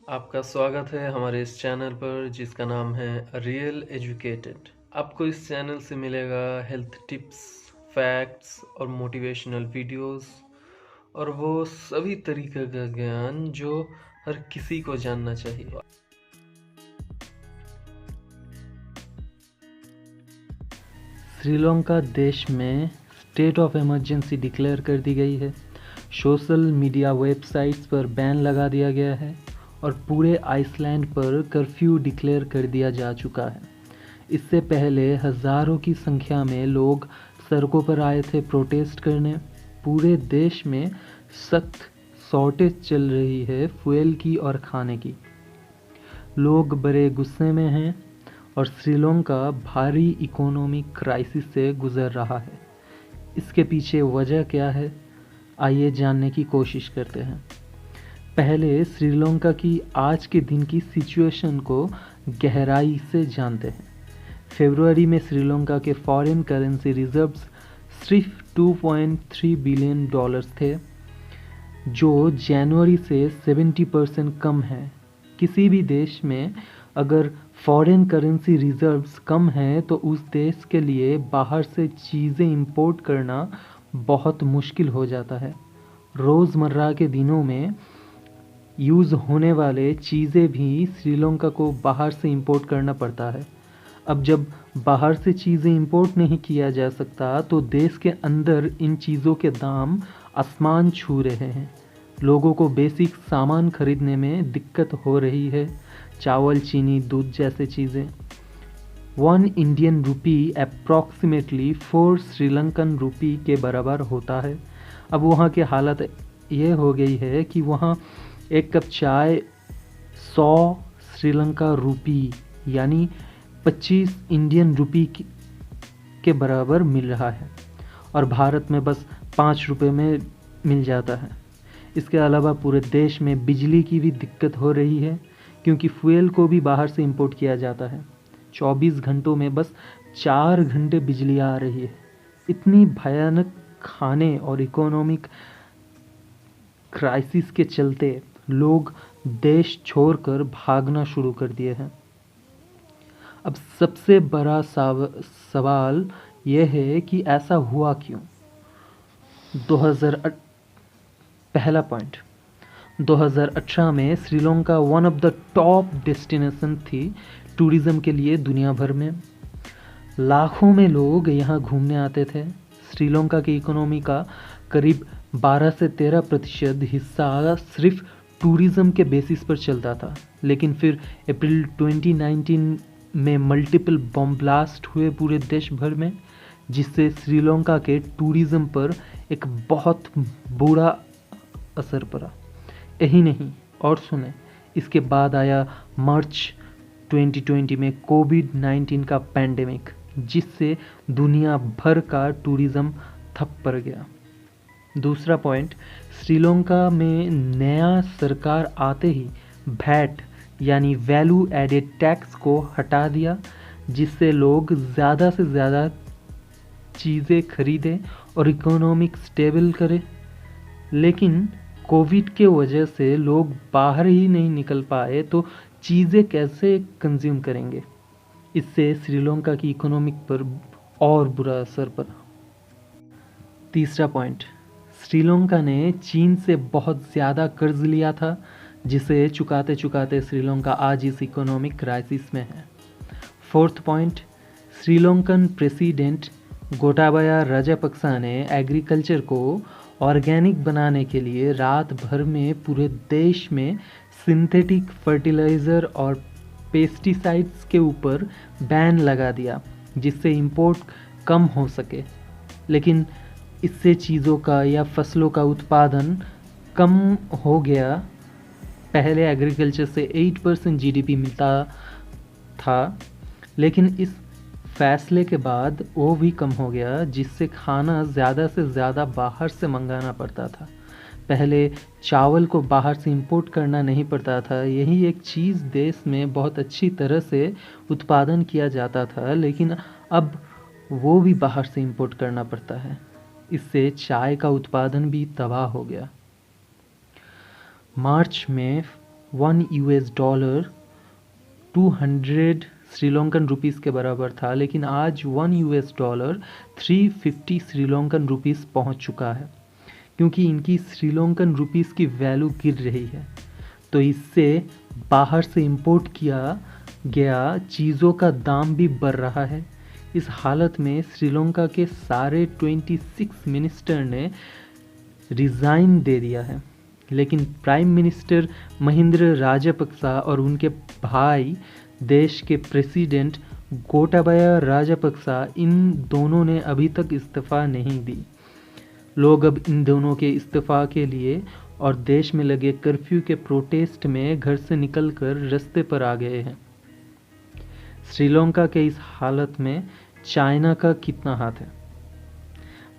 आपका स्वागत है हमारे इस चैनल पर जिसका नाम है रियल एजुकेटेड। आपको इस चैनल से मिलेगा हेल्थ टिप्स, फैक्ट्स और मोटिवेशनल वीडियोस और वो सभी तरीके का ज्ञान जो हर किसी को जानना चाहिए। श्रीलंका देश में स्टेट ऑफ इमरजेंसी डिक्लेयर कर दी गई है। सोशल मीडिया वेबसाइट्स पर बैन लगा दिया गया है और पूरे आइसलैंड पर कर्फ्यू डिक्लेयर कर दिया जा चुका है। इससे पहले हज़ारों की संख्या में लोग सड़कों पर आए थे प्रोटेस्ट करने। पूरे देश में सख्त शॉर्टेज चल रही है फ्यूल की और खाने की। लोग बड़े गुस्से में हैं और श्रीलंका भारी इकोनॉमिक क्राइसिस से गुजर रहा है। इसके पीछे वजह क्या है, आइए जानने की कोशिश करते हैं। पहले श्रीलंका की आज के दिन की सिचुएशन को गहराई से जानते हैं। फरवरी में श्रीलंका के फॉरेन करेंसी रिजर्व्स सिर्फ 2.3 बिलियन डॉलर्स थे, जो जनवरी से 70% कम है। किसी भी देश में अगर फॉरेन करेंसी रिजर्व्स कम हैं तो उस देश के लिए बाहर से चीज़ें इंपोर्ट करना बहुत मुश्किल हो जाता है। रोज़मर्रा के दिनों में यूज़ होने वाले चीज़ें भी श्रीलंका को बाहर से इंपोर्ट करना पड़ता है। अब जब बाहर से चीज़ें इंपोर्ट नहीं किया जा सकता तो देश के अंदर इन चीज़ों के दाम आसमान छू रहे हैं। लोगों को बेसिक सामान खरीदने में दिक्कत हो रही है, चावल, चीनी, दूध जैसे चीज़ें। 1 इंडियन रुपी अप्रॉक्सीमेटली 4 श्रीलंकन रुपी के बराबर होता है। अब वहाँ की हालत ये हो गई है कि वहाँ एक कप चाय 100 श्रीलंका रुपी यानी 25 इंडियन रुपी के बराबर मिल रहा है और भारत में बस 5 रुपये में मिल जाता है। इसके अलावा पूरे देश में बिजली की भी दिक्कत हो रही है क्योंकि फ्यूल को भी बाहर से इंपोर्ट किया जाता है। 24 घंटों में बस 4 घंटे बिजली आ रही है। इतनी भयानक खाने और इकोनॉमिक क्राइसिस के चलते लोग देश छोड़कर भागना शुरू कर दिए हैं। अब सबसे बड़ा सवाल यह है कि ऐसा हुआ क्यों। 2008 पहला पॉइंट, 2018 में Sri Lanka one of the top destination थी टूरिज़्म के लिए दुनिया भर में। लाखों में लोग यहाँ घूमने आते थे। श्रीलंका की इकोनॉमी का करीब 12 से 13% हिस्सा सिर्फ टूरिज़्म के बेसिस पर चलता था। लेकिन फिर अप्रैल 2019 में मल्टीपल बम ब्लास्ट हुए पूरे देश भर में, जिससे श्रीलंका के टूरिज़्म पर एक बहुत बुरा असर पड़ा। यही नहीं, और सुने, इसके बाद आया मार्च 2020 में कोविड-19 का पैंडेमिक, जिससे दुनिया भर का टूरिज़्म ठप पड़ गया। दूसरा पॉइंट, श्रीलंका में नया सरकार आते ही वैट यानी वैल्यू एडेड टैक्स को हटा दिया, जिससे लोग ज़्यादा से ज़्यादा चीज़ें खरीदें और इकोनॉमिक स्टेबल करें। लेकिन कोविड के वजह से लोग बाहर ही नहीं निकल पाए तो चीज़ें कैसे कंज्यूम करेंगे। इससे श्रीलंका की इकोनॉमिक पर और बुरा असर पड़ा। तीसरा पॉइंट, श्रीलंका ने चीन से बहुत ज़्यादा कर्ज लिया था, जिसे चुकाते चुकाते श्रीलंका आज इस इकोनॉमिक क्राइसिस में है। Fourth point, Sri Lankan president Gotabaya Rajapaksa ने एग्रीकल्चर को ऑर्गेनिक बनाने के लिए रात भर में पूरे देश में सिंथेटिक फर्टिलाइज़र और पेस्टिसाइड्स के ऊपर बैन लगा दिया, जिससे इंपोर्ट कम हो सके। लेकिन इससे चीज़ों का या फसलों का उत्पादन कम हो गया। पहले एग्रीकल्चर से 8% जीडीपी मिलता था, लेकिन इस फैसले के बाद वो भी कम हो गया, जिससे खाना ज़्यादा से ज़्यादा बाहर से मंगाना पड़ता था। पहले चावल को बाहर से इंपोर्ट करना नहीं पड़ता था। यही एक चीज़ देश में बहुत अच्छी तरह से उत्पादन किया जाता था, लेकिन अब वो भी बाहर से इंपोर्ट करना पड़ता है। इससे चाय का उत्पादन भी तबाह हो गया। मार्च में $1 200 श्रीलंकन रुपीस के बराबर था, लेकिन आज $1 350 श्रीलंकन रुपीस पहुंच चुका है, क्योंकि इनकी श्रीलंकन रुपीस की वैल्यू गिर रही है। तो इससे बाहर से इंपोर्ट किया गया चीज़ों का दाम भी बढ़ रहा है। इस हालत में श्रीलंका के सारे 26 मिनिस्टर ने रिज़ाइन दे दिया है, लेकिन प्राइम मिनिस्टर महिंद्र राजपक्सा और उनके भाई देश के प्रेसिडेंट गोटाबाया राजपक्सा, इन दोनों ने अभी तक इस्तीफ़ा नहीं दी। लोग अब इन दोनों के इस्तीफ़ा के लिए और देश में लगे कर्फ्यू के प्रोटेस्ट में घर से निकलकर रास्ते पर आ गए हैं। श्रीलंका के इस हालत में चाइना का कितना हाथ है?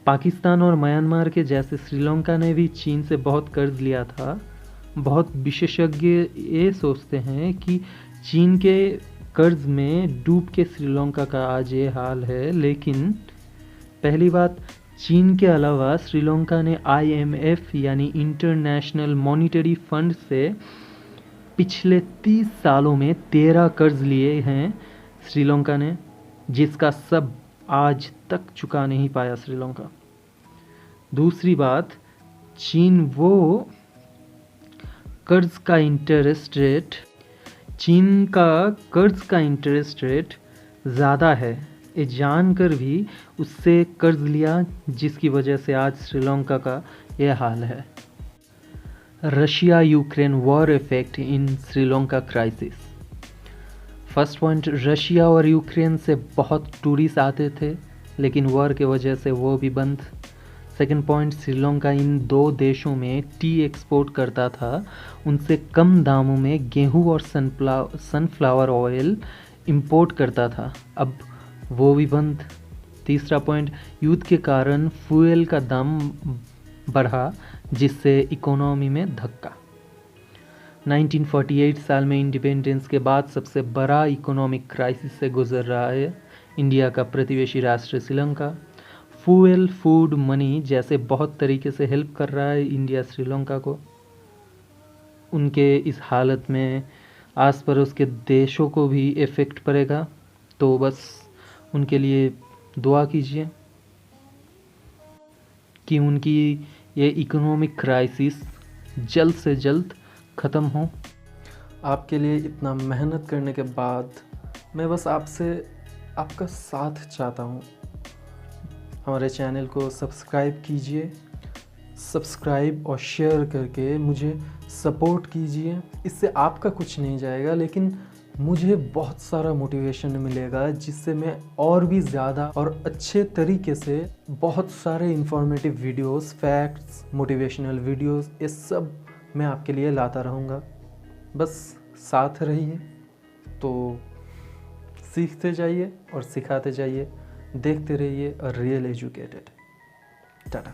पाकिस्तान और म्यांमार के जैसे श्रीलंका ने भी चीन से बहुत कर्ज लिया था। बहुत विशेषज्ञ ये सोचते हैं कि चीन के कर्ज में डूब के श्रीलंका का आज ये हाल है। लेकिन पहली बात, चीन के अलावा श्रीलंका ने IMF यानी इंटरनेशनल मॉनिटरी फंड से पिछले 30 सालों में 13 कर्ज लिए हैं श्रीलंका ने, जिसका सब आज तक चुका नहीं पाया श्रीलंका। दूसरी बात, चीन का कर्ज का इंटरेस्ट रेट ज़्यादा है, ये जानकर भी उससे कर्ज लिया, जिसकी वजह से आज श्रीलंका का यह हाल है। Russia Ukraine war effect in Sri Lanka crisis. First point, Russia और यूक्रेन से बहुत टूरिस्ट आते थे, लेकिन वॉर के वजह से वो भी बंद। सेकेंड पॉइंट, श्रीलंका इन दो देशों में टी एक्सपोर्ट करता था, उनसे कम दामों में गेहूं और सनफ्लावर ऑयल इंपोर्ट करता था, अब वो भी बंद। तीसरा पॉइंट, युद्ध के कारण फ्यूल का दाम बढ़ा, जिससे इकोनॉमी में धक्का। 1948 साल में इंडिपेंडेंस के बाद सबसे बड़ा इकोनॉमिक क्राइसिस से गुजर रहा है इंडिया का प्रतिवेशी राष्ट्र श्रीलंका। फ्यूल, फूड, मनी जैसे बहुत तरीके से हेल्प कर रहा है इंडिया श्रीलंका को। उनके इस हालत में आस पड़ोस के देशों को भी इफ़ेक्ट पड़ेगा, तो बस उनके लिए दुआ कीजिए कि उनकी ये इकोनॉमिक क्राइसिस जल्द से जल्द ख़त्म हो। आपके लिए इतना मेहनत करने के बाद मैं बस आपसे आपका साथ चाहता हूँ। हमारे चैनल को सब्सक्राइब कीजिए, सब्सक्राइब और शेयर करके मुझे सपोर्ट कीजिए। इससे आपका कुछ नहीं जाएगा, लेकिन मुझे बहुत सारा मोटिवेशन मिलेगा, जिससे मैं और भी ज़्यादा और अच्छे तरीके से बहुत सारे informative videos, facts, motivational videos, ये सब मैं आपके लिए लाता रहूँगा। बस साथ रहिए, तो सीखते जाइए और सिखाते जाइए। देखते रहिए रियल एजुकेटेड। टाटा।